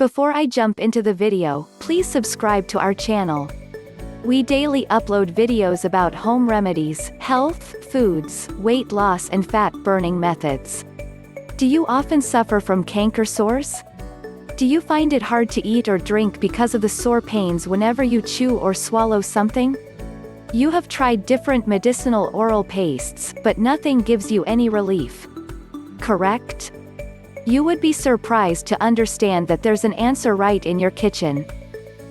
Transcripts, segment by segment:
Before I jump into the video, please subscribe to our channel. We daily upload videos about home remedies, health, foods, weight loss and fat burning methods. Do you often suffer from canker sores? Do you find it hard to eat or drink because of the sore pains whenever you chew or swallow something? You have tried different medicinal oral pastes, but nothing gives you any relief. Correct? You would be surprised to understand that there's an answer right in your kitchen.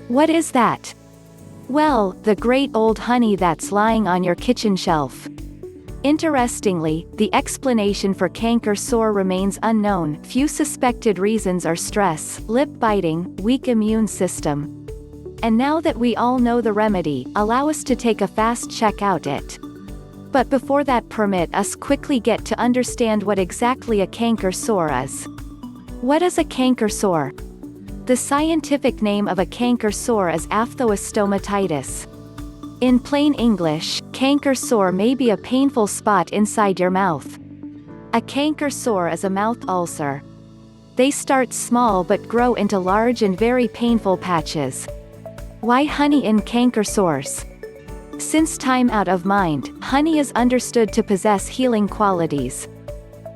What is that? Well, the great old honey that's lying on your kitchen shelf. Interestingly, the explanation for canker sore remains unknown. Few suspected reasons are stress, lip biting, weak immune system. And now that we all know the remedy, allow us to take a fast check out it. But before that, permit us quickly get to understand what exactly a canker sore is. What is a canker sore? The scientific name of a canker sore is Aphthous stomatitis. In plain English, canker sore may be a painful spot inside your mouth. A canker sore is a mouth ulcer. They start small but grow into large and very painful patches. Why honey in canker sores? Since time out of mind, honey is understood to possess healing qualities.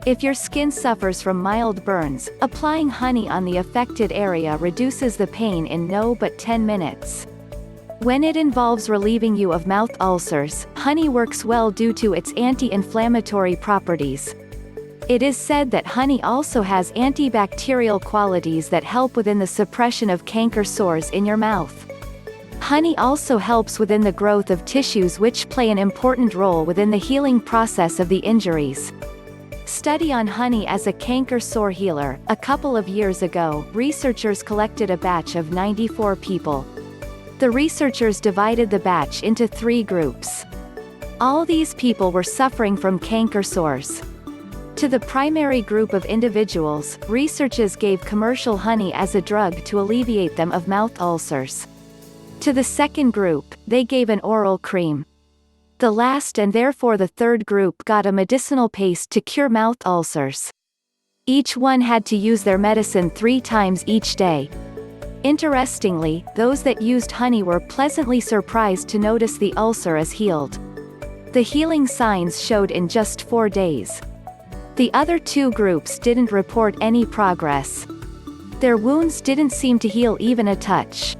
If your skin suffers from mild burns, applying honey on the affected area reduces the pain in no but 10 minutes. When it involves relieving you of mouth ulcers, honey works well due to its anti-inflammatory properties. It is said that honey also has antibacterial qualities that help within the suppression of canker sores in your mouth. Honey also helps within the growth of tissues which play an important role within the healing process of the injuries. Study on honey as a canker sore healer. A couple of years ago, researchers collected a batch of 94 people. The researchers divided the batch into 3 groups. All these people were suffering from canker sores. To the primary group of individuals, researchers gave commercial honey as a drug to alleviate them of mouth ulcers. To the second group, they gave an oral cream. The last and therefore the third group got a medicinal paste to cure mouth ulcers. Each one had to use their medicine 3 times each day. Interestingly, those that used honey were pleasantly surprised to notice the ulcer is healed. The healing signs showed in just 4 days. The other 2 groups didn't report any progress. Their wounds didn't seem to heal even a touch.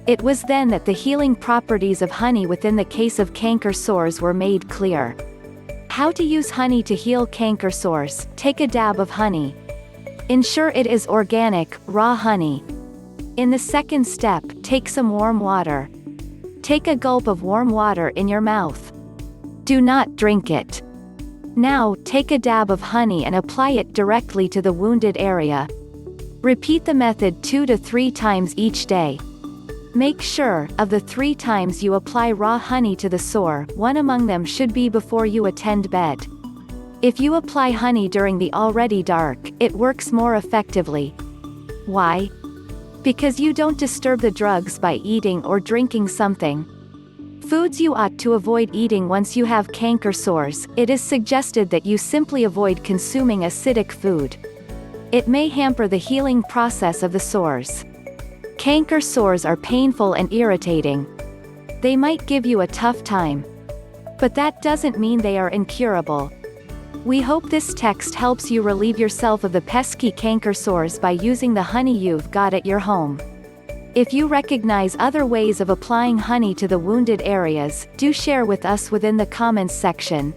It was then that the healing properties of honey within the case of canker sores were made clear. How to use honey to heal canker sores. Take a dab of honey. Ensure it is organic, raw honey. In the second step, take some warm water. Take a gulp of warm water in your mouth. Do not drink it. Now, take a dab of honey and apply it directly to the wounded area. Repeat the method 2 to 3 times each day. Make sure, of the 3 times you apply raw honey to the sore, 1 among them should be before you attend bed. If you apply honey during the already dark, it works more effectively. Why? Because you don't disturb the drugs by eating or drinking something. Foods you ought to avoid eating once you have canker sores. It is suggested that you simply avoid consuming acidic food. It may hamper the healing process of the sores. Canker sores are painful and irritating. They might give you a tough time. But that doesn't mean they are incurable. We hope this text helps you relieve yourself of the pesky canker sores by using the honey you've got at your home. If you recognize other ways of applying honey to the wounded areas, do share with us within the comments section.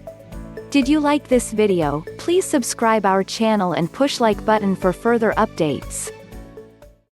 Did you like this video? Please subscribe our channel and push like button for further updates.